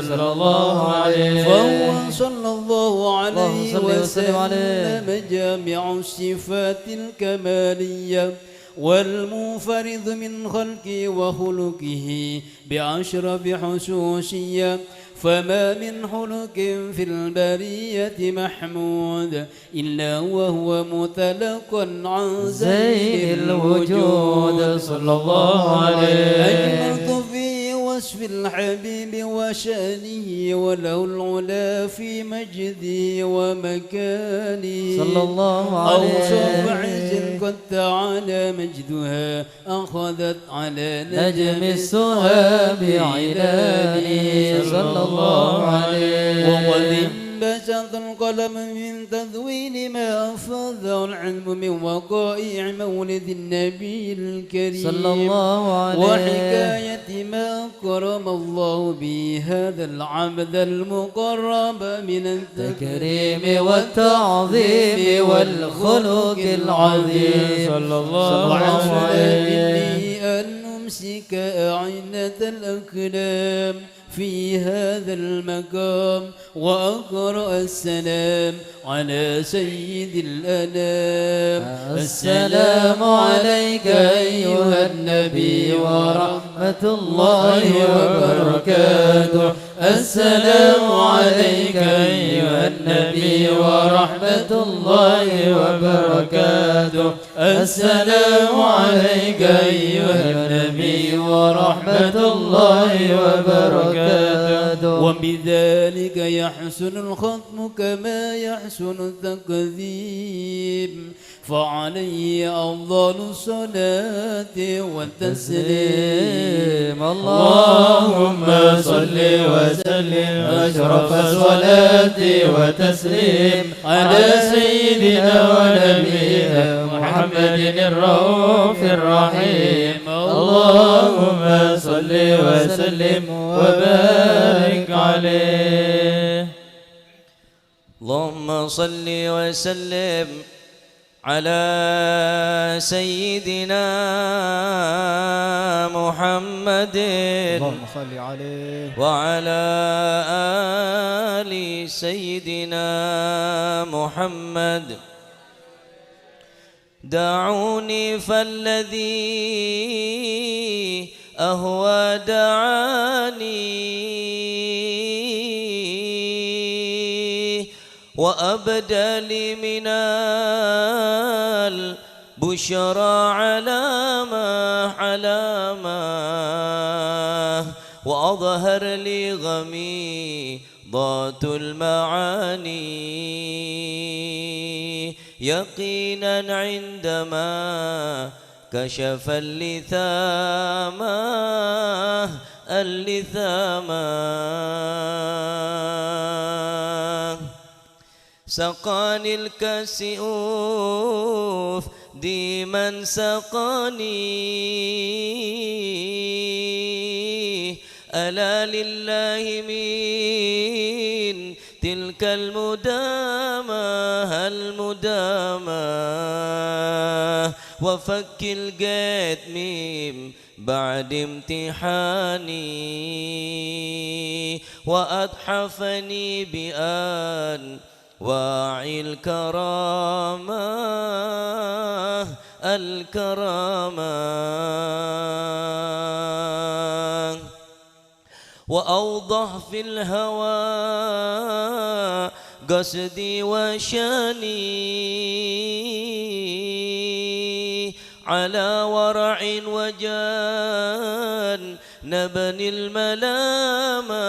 صلى الله عليه. فهو صلى الله عليه وسلم جامع الصفات الكمالية والمنفرد من خلقه وخلقه بأشرف حسوسية. فما من خلق في البرية محمود إلا وهو متلقى عن زين الوجود صلى الله عليه. أجملت في وصف الحبيب وشأنه وله العلا في مجده ومكانه صلى الله عليه. أوصف عز قد تعالى مجدها أخذت على نجم السهاب علاني صلى الله عليه. وقد انبسط القلم من تذوين ما أفاضه العلم من وقائع مولد النبي الكريم صلى الله عليه وحكاية ما أكرم الله به هذا العبد المقرب من التكريم والتعظيم والخلق العظيم صلى الله عليه. أن نمسك أعنة الأكلام في هذا المقام وأقرأ السلام على سيد الأنام. السلام عليك أيها النبي ورحمة الله وبركاته. السلام عليك أيها النبي ورحمة الله وبركاته. السلام عليك أيها النبي ورحمة الله وبركاته. وبذلك يحسن الختم كما يحسن التقديم فعليه أفضل الصلاة والتسليم. اللهم صل وسلم أشرف الصلاة وتسليم على سيدنا ونبينا محمد الرؤوف الرحيم. اللهم صل وسلم وبارك عليه. اللهم صل وسلم على سيدنا محمد اللهم صل عليه وعلى آل سيدنا محمد. دعوني فالذي أهوى دعاني وأبدى لي من البشرى علامة وأظهر لي غميضات المعاني يقينا عندما كشف اللثامة سقاني الكسؤوف ديما سقاني ألا لله من تلك المدامة وفك القيد ميم بعد امتحاني وأتحفني بأن واعي الكرامة وأوضح في الهوى قصدي وشاني على ورع وجان نبني الملامة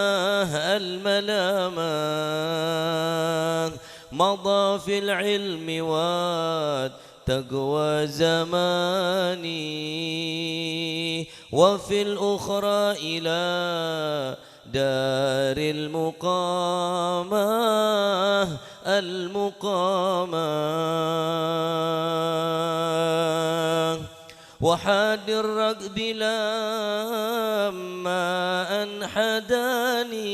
مضى في العلم والتقوى زماني وفي الأخرى إلى دار المقامة وحاد الركب لما أنحداني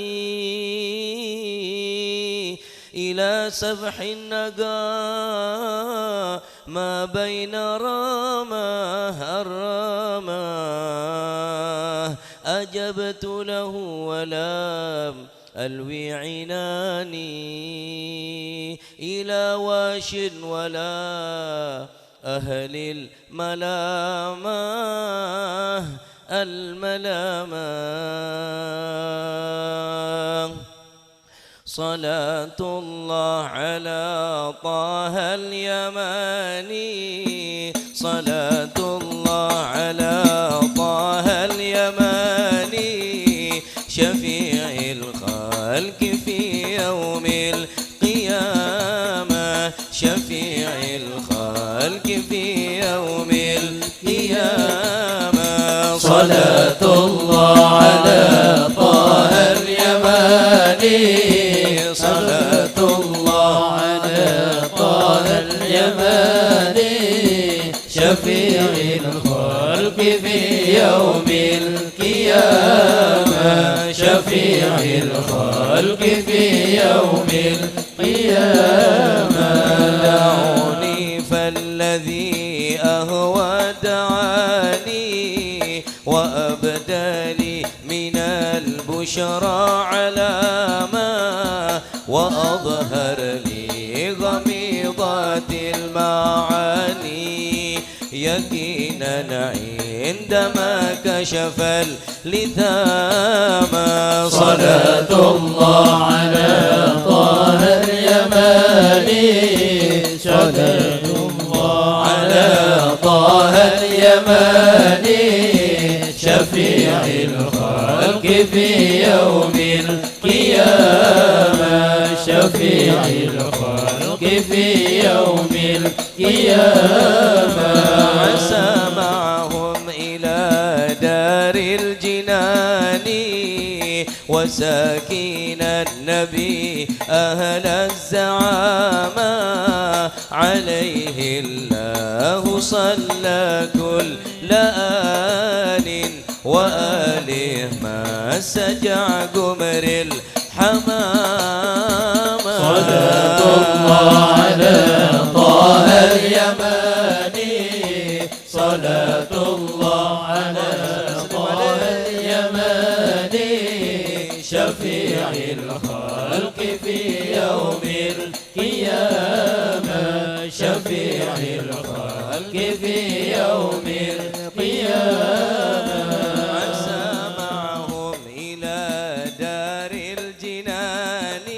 إلى سفح النقا ما بين الرامة أجبت له ولم ألوي عناني إلى واش ولا أهل الملامة صلاة الله على طه اليماني صلاة الله على طه اليماني شفيع الخلق في يوم القيامة شفيع الخلق في يوم القيامة صلاة الله على طه اليماني صلاة الله على طه اليماني شفيع الخلق في يوم القيامة شفيع الخلق في يوم القيامة دعوني فالذي أهوى دعاني وأبدالي من البشرى علامة وأظهر لي غميضات المعاني يقينا عندما كشف اللثام صلاة الله على طه اليماني صلاة الله على طه اليماني شفيع الخلق في يوم القيامة شفيع الخلق في يوم القيامة عسى معهم إلى دار الجنان وساكين النبي أهل الزعامة عليه الله صلى كل آن وآله ما سجع قمر الحمام صلاة الله على طه اليماني صلاة الله على طه اليماني شفيع الخلق في يوم القيامة شفيع الخلق في يوم القيامة عسى معهم إلى دار الجنان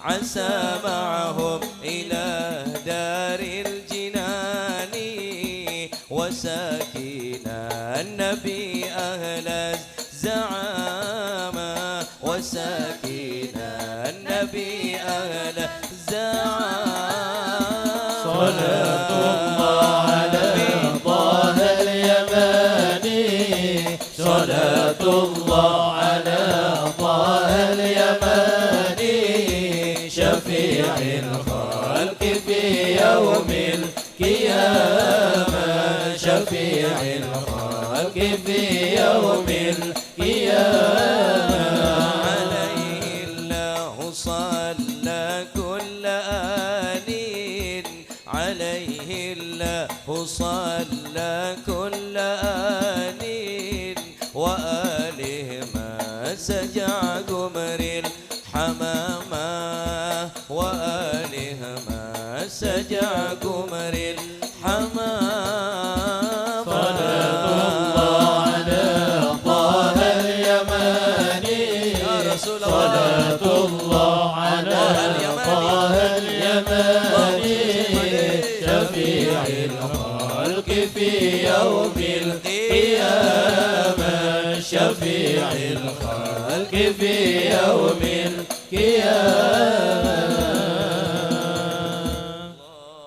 عسى معهم إلى دار الجنان وساكن النبي أهل الزعامة وساكن النبي أهل الزعامة صلاة الله على طه اليماني صلاة الله على طه اليماني شفيع الخلق في يوم القيامة شفيع الخلق في يوم القيامة عليه الله صلى وآلهما سجع قمر الحمامة وآلهما سجع قمر الحمامة صلاة الله على طه اليماني يا رسول الله صلاة الله على طه اليماني شفيع الخلق في يوم القيامة شفيع الخلق في يوم القيامة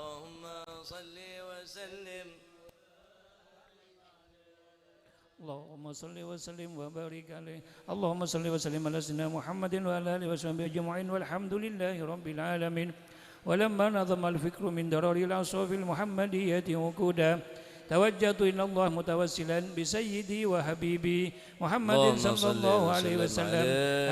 اللهم صل وسلم اللهم صل وسلم وبارك عليه اللهم صل وسلم على سيدنا محمد وعلى آله وصحبه أجمعين والحمد لله رب العالمين. ولما نظم الفكر من درر الأوصاف المحمدية وقودا توجهت إلى الله متوسلا بسيدي وحبيبي محمد صلى الله عليه وسلم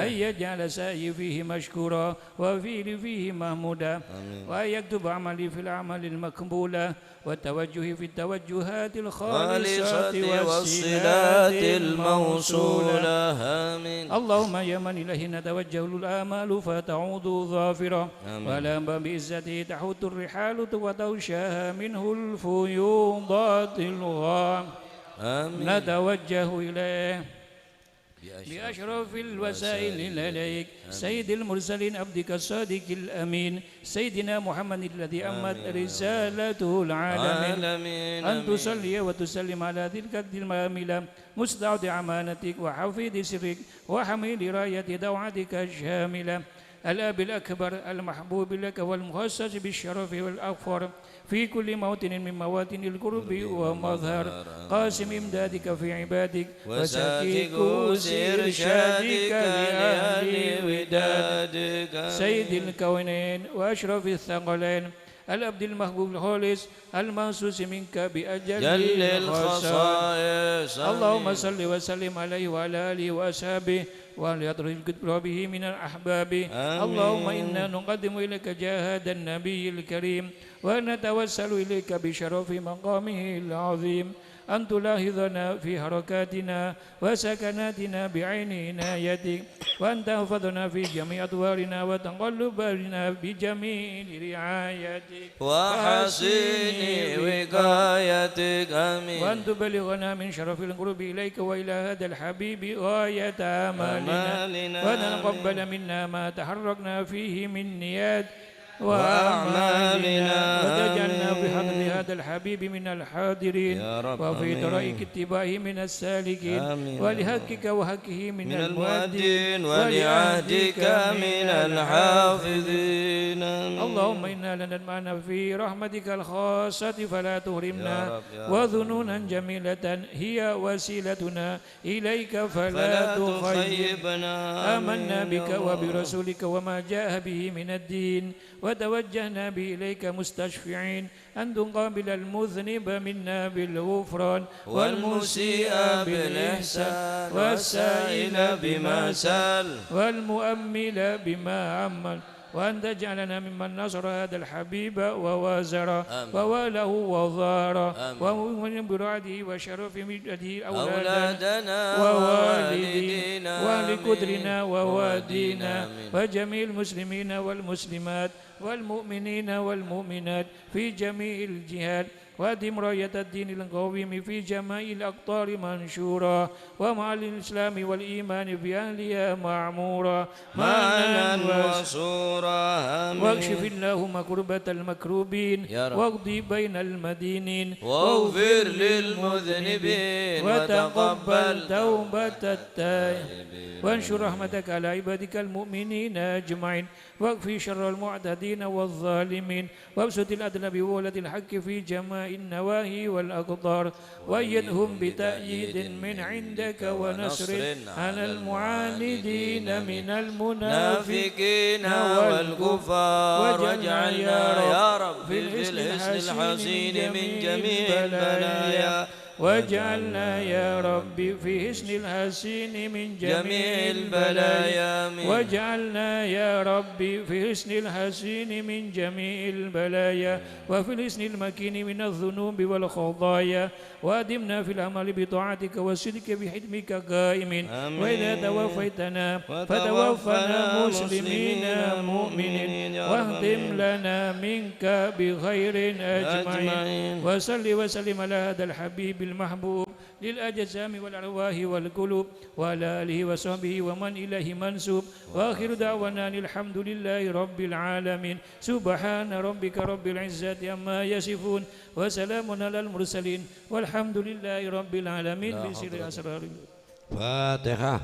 أن يجعل سعي فيه مشكورا وفيلي فيه محمودا وأن يكتب عملي في الأعمال المقبولة والتوجه في التوجهات الخالصة والصلات الموصولة آمين. اللهم يا من إليه نتوجه الآمال فتعود ظافرة ولا بإزته تحوت الرحال وتوشاها منه الفيوضات الغام نتوجه إليه بأشرف الوسائل إليك سيد المرسلين عبدك الصادق الأمين سيدنا محمد الذي أمت رسالته العالمين أن تصلي وتسلم على تلك الماملة مستودع أمانتك وحفيظ سرك وحميل راية دوعتك الشاملة الأب الأكبر المحبوب لك والمخصص بالشرف والأغفر في كل موطن من مواطن القرب ومظهر قاسم إمدادك في عبادك وساكي كوس إرشادك لأهل ودادك سيد الكونين وأشرف الثقلين العبد المحبوب الخالص المنصوص منك بأجل الخصائص اللهم صل وسلم عليه وعلى آله وأصحابه وليطرد به من الأحباب اللهم إنا نقدم إليك جاه هذا النبي الكريم ونتوسل إليك بشرف مقامه العظيم أن تلاحظنا في حركاتنا وسكناتنا بعين عنايتك وأن تحفظنا في جميع أدوارنا وتقلبنا بجميل رعايتك وحسن وقايتك آمين وأن تبلغنا من شرف القرب إليك وإلى هذا الحبيب غاية آمالنا وأن نقبل منا ما تحركنا فيه من نيات وأعمالنا وتجعلنا بحضر هذا الحبيب من الحاضرين وفي طريق اتباعه من السالكين ولحقك وحقه من المؤدين ولعهدك من الحافظين اللهم إنا لنطمع في رحمتك الخاصة فلا تهرمنا وذنونا جميلة هي وسيلتنا إليك فلا تخيبنا آمنا بك وبرسولك وما جاء به من الدين وتوجهنا به إليك مستشفعين أن تقابل المذنب منا بالغفران والمسيء بالإحسان والسائل بما سأل والمؤمل بما عمل وأن تجعلنا ممن نصر هذا الحبيب ووازر وواله وضار ومن برعده وشرف مجده أولادنا ووالدينا وأهل قدرنا ووادينا وجميع المسلمين والمسلمات والمؤمنين والمؤمنات في جميع الجهات وأدم راية الدين القويم في جميع الأقطار منشورا ومع الإسلام والإيمان بأهلها معمورا معنا وسورا واكشف اللهم كربة المكروبين واقضي بين المدينين واغفر للمذنبين وتقبل توبة التائبين وانشر رحمتك على عبادك المؤمنين أجمعين واكفي شر المعتدين والظالمين وابسط الأدل بولة الحق في جميع النواهي والأقطار وأيدهم بتأييد من عندك ونصر على المعاندين من المنافقين والكفار واجعلنا يا رب في الحسن الحسين من جميع البلايا واجعلنا يا ربي في حسن الحسين من جميع البلايا واجعلنا يا ربي في حسن الحسين من جميع البلايا وفي الحسن المكين من الذنوب والخطايا وادمنا في العمل بطاعتك والصدق بحكمك قائمين وإذا توفيتنا فتوفنا مسلمين مؤمنين واهدم لنا منك بخير أجمعين وصل وسلم على هذا الحبيب المحبوب للأجسام والأرواح والقلوب وعلى آله وصحبه ومن إليه منسوب وآخر دعوانا الحمد لله رب العالمين سبحان ربك رب العزة عما يصفون وسلام على المرسلين والحمد لله رب العالمين بسر أسرار فاتحة.